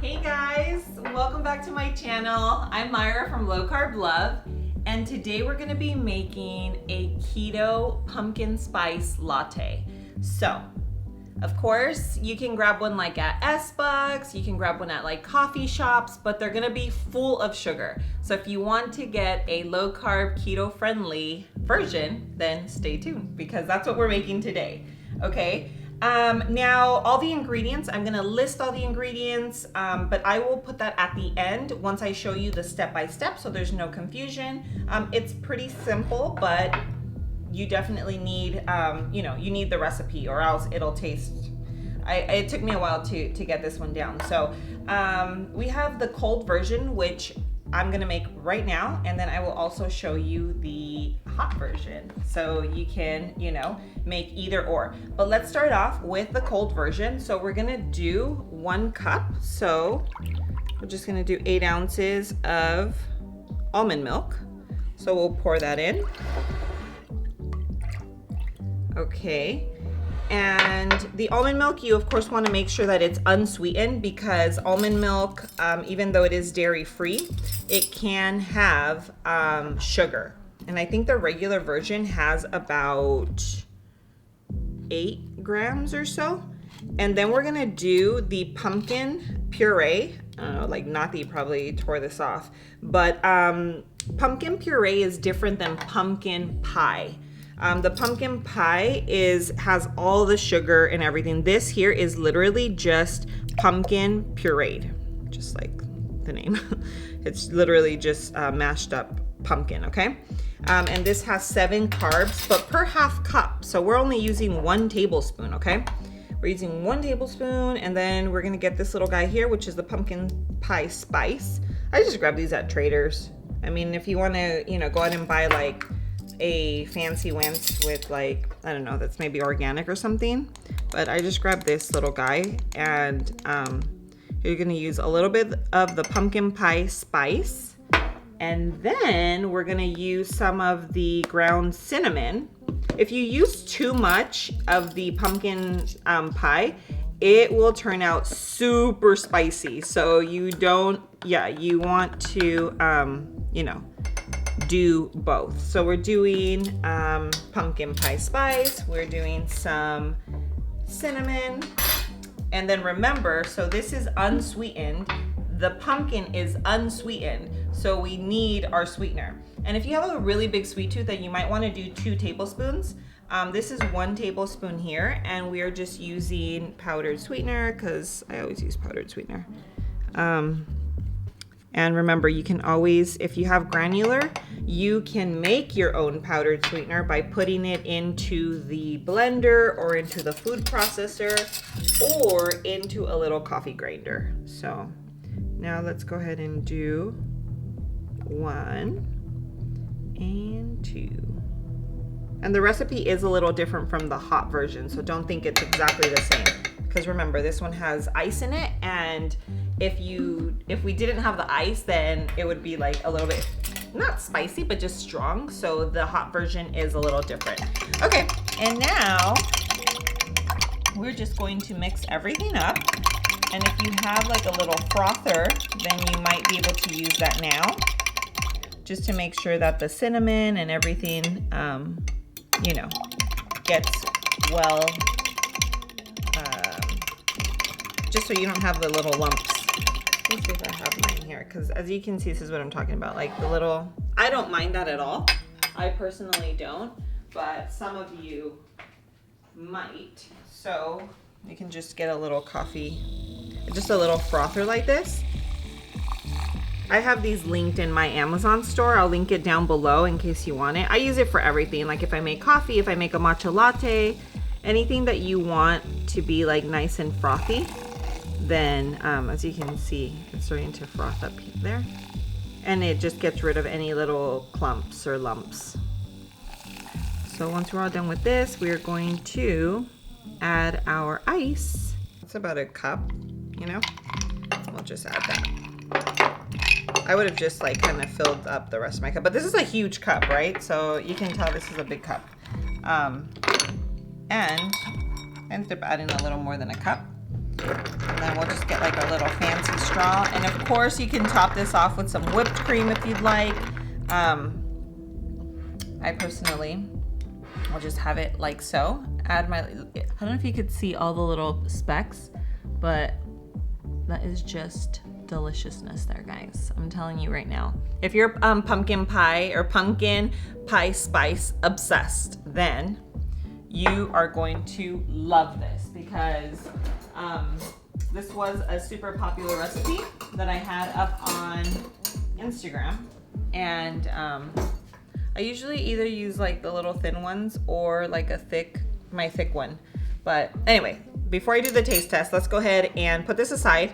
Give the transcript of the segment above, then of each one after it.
Hey guys, welcome back to my channel. I'm Myra from Low Carb Love, and today we're gonna be making a keto pumpkin spice latte. So, of course, you can grab one like at S-Bucks, you can grab one at like coffee shops, but they're gonna be full of sugar. So if you want to get a low carb keto friendly version, then stay tuned because that's what we're making today, okay? Now all the ingredients, I'm gonna list all the ingredients, but I will put that at the end once I show you the step-by-step so there's no confusion. It's pretty simple, but you definitely need, you need the recipe or else it'll taste, it took me a while to get this one down. So we have the cold version, which I'm gonna make right now, and then I will also show you the hot version so you can, make either or. But let's start off with the cold version. So we're gonna do 1 cup. So we're just gonna do 8 ounces of almond milk. So we'll pour that in. Okay. And the almond milk, you of course want to make sure that it's unsweetened because almond milk, even though it is dairy free, it can have sugar. And I think the regular version has about 8 grams or so. And then we're gonna do the pumpkin puree. I don't know, like not that you probably tore this off, but pumpkin puree is different than pumpkin pie. The pumpkin pie has all the sugar and everything. This here is literally just pumpkin pureed, just like the name. It's literally just mashed up pumpkin, okay? And this has 7 carbs, but per half cup. So we're only using 1 tablespoon, okay? We're using 1 tablespoon, and then we're gonna get this little guy here, which is the pumpkin pie spice. I just grabbed these at Traders. I mean, if you wanna, go out and buy like a fancy wince with like, I don't know, that's maybe organic or something, but I just grabbed this little guy, and you're gonna use a little bit of the pumpkin pie spice, and then we're gonna use some of the ground cinnamon. If you use too much of the pumpkin pie, it will turn out super spicy. So you want to, do both. So we're doing pumpkin pie spice, we're doing some cinnamon, and then remember, so this is unsweetened, the pumpkin is unsweetened, so we need our sweetener. And if you have a really big sweet tooth, then you might want to do 2 tablespoons. This is 1 tablespoon here, and we are just using powdered sweetener because I always use powdered sweetener. And remember, you can always, if you have granular, you can make your own powdered sweetener by putting it into the blender or into the food processor or into a little coffee grinder. So now let's go ahead and do 1 and 2. And the recipe is a little different from the hot version, so don't think it's exactly the same. Because remember, this one has ice in it, and if we didn't have the ice, then it would be like a little bit, not spicy, but just strong. So the hot version is a little different. Okay, and now we're just going to mix everything up. And if you have like a little frother, then you might be able to use that now, just to make sure that the cinnamon and everything, gets well, just so you don't have the little lumps. Let's see if I have mine here, because as you can see, this is what I'm talking about, like the little, I don't mind that at all. I personally don't, but some of you might. So you can just get a little coffee, just a little frother like this. I have these linked in my Amazon store. I'll link it down below in case you want it. I use it for everything. Like if I make coffee, if I make a matcha latte, anything that you want to be like nice and frothy, then as you can see, it's starting to froth up there. And it just gets rid of any little clumps or lumps. So once we're all done with this, we're going to add our ice. It's about a cup, We'll just add that. I would have just like kind of filled up the rest of my cup, but this is a huge cup, right? So you can tell this is a big cup. And I ended up adding a little more than a cup. And then we'll just get like a little fancy straw. And of course you can top this off with some whipped cream if you'd like. I personally will just have it like so. Add my, I don't know if you could see all the little specks, but that is just deliciousness there, guys. I'm telling you right now. If you're pumpkin pie or pumpkin pie spice obsessed, then you are going to love this, because this was a super popular recipe that I had up on Instagram. And I usually either use like the little thin ones or like my thick one. But anyway, before I do the taste test, let's go ahead and put this aside.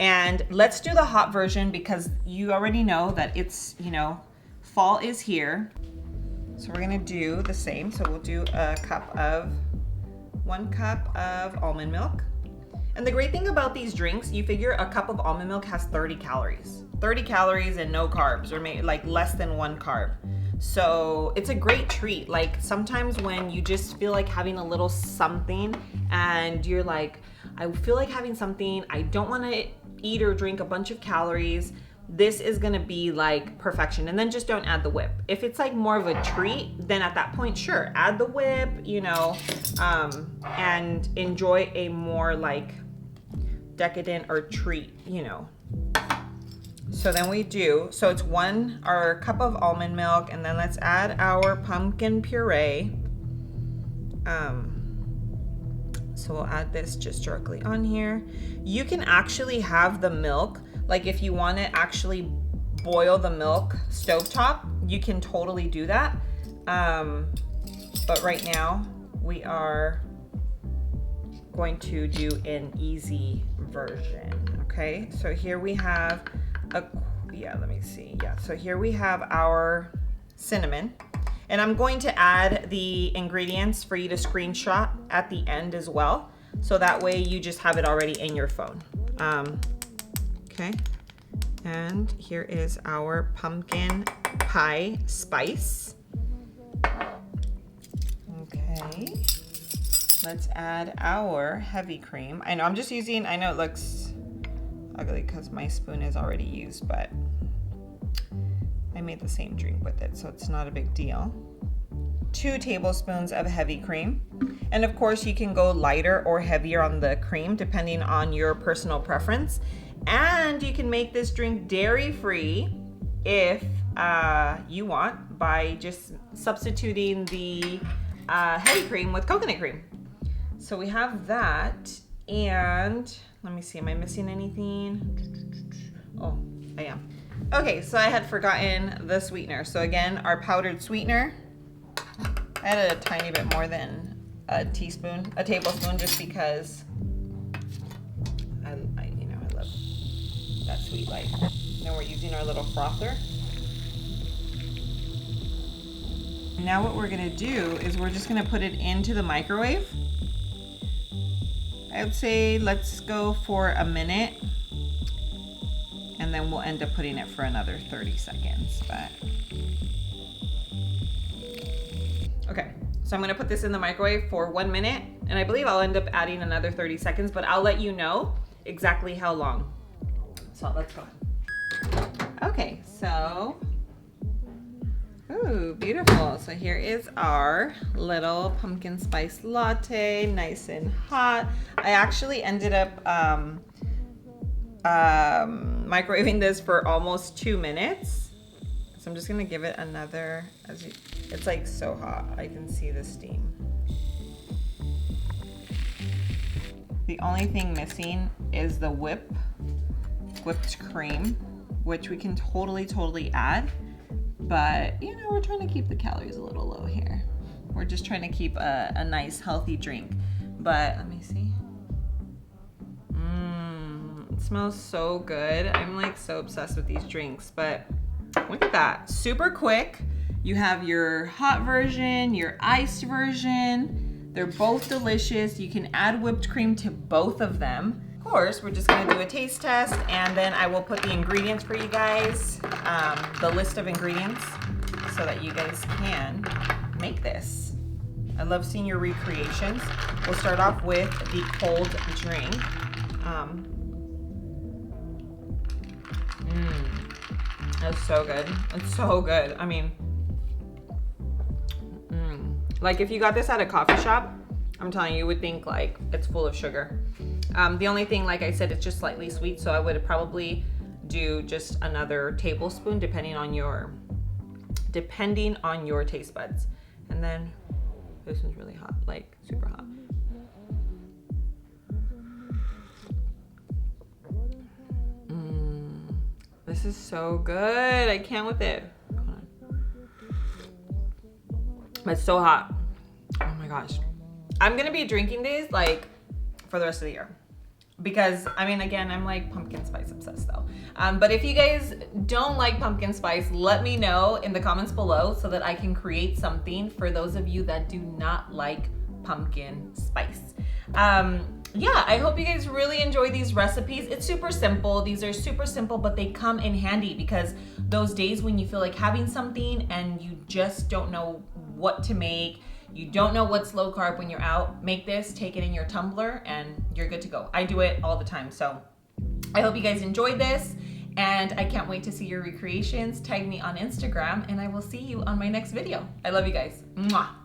And let's do the hot version, because you already know that it's, you know, fall is here. So we're gonna do the same. So we'll do 1 cup of almond milk. And the great thing about these drinks, you figure a cup of almond milk has 30 calories. 30 calories and no carbs, or maybe like less than 1 carb. So it's a great treat. Like sometimes when you just feel like having a little something and you're like, I feel like having something, I don't wanna eat or drink a bunch of calories, this is gonna be like perfection. And then just don't add the whip. If it's like more of a treat, then at that point, sure, add the whip, you know, and enjoy a more like decadent or treat, you know. So then we do, so it's our cup of almond milk, and then let's add our pumpkin puree. So we'll add this just directly on here. You can actually have the milk, like if you want to actually boil the milk stovetop, you can totally do that. But right now we are going to do an easy version. Okay, so here we have let me see. Yeah, so here we have our cinnamon. And I'm going to add the ingredients for you to screenshot at the end as well. So that way you just have it already in your phone. Okay. And here is our pumpkin pie spice. Okay. Let's add our heavy cream. I know I'm just using, I know it looks ugly because my spoon is already used, but I made the same drink with it, so it's not a big deal. 2 tablespoons of heavy cream. And of course you can go lighter or heavier on the cream depending on your personal preference. And you can make this drink dairy-free if you want, by just substituting the heavy cream with coconut cream. So we have that, and let me see, am I missing anything? Oh, I am. Okay, so I had forgotten the sweetener. So again, our powdered sweetener. I added a tiny bit more than a tablespoon, just because I love that sweet life. Then we're using our little frother. Now what we're gonna do is we're just gonna put it into the microwave. I would say let's go for a minute, and then we'll end up putting it for another 30 seconds. But okay, so I'm gonna put this in the microwave for 1 minute, and I believe I'll end up adding another 30 seconds, but I'll let you know exactly how long. So let's go. Okay, so, ooh, beautiful. So here is our little pumpkin spice latte, nice and hot. I actually ended up microwaving this for almost 2 minutes. So I'm just gonna give it another, it's like so hot, I can see the steam. The only thing missing is the whipped cream, which we can totally add. But, you know, we're trying to keep the calories a little low here. We're just trying to keep a nice, healthy drink. But, let me see. It smells so good. I'm like so obsessed with these drinks. But look at that. Super quick. You have your hot version, your iced version. They're both delicious. You can add whipped cream to both of them. Of course, we're just gonna do a taste test, and then I will put the ingredients for you guys, the list of ingredients, so that you guys can make this. I love seeing your recreations. We'll start off with the cold drink. It's so good. It's so good. I mean, like if you got this at a coffee shop, I'm telling you, you would think like it's full of sugar. The only thing, like I said, it's just slightly sweet, so I would probably do just another tablespoon depending on your taste buds. And then this one's really hot, like super hot. This is so good. I can't with it. It's so hot. Oh my gosh. I'm gonna be drinking these like for the rest of the year. Because, I mean, again, I'm like pumpkin spice obsessed though. But if you guys don't like pumpkin spice, let me know in the comments below so that I can create something for those of you that do not like pumpkin spice. Yeah, I hope you guys really enjoy these recipes. It's super simple. These are super simple, but they come in handy because those days when you feel like having something and you just don't know what to make, you don't know what's low carb when you're out, make this, take it in your tumbler, and you're good to go. I do it all the time. So I hope you guys enjoyed this, and I can't wait to see your recreations. Tag me on Instagram, and I will see you on my next video. I love you guys. Mwah.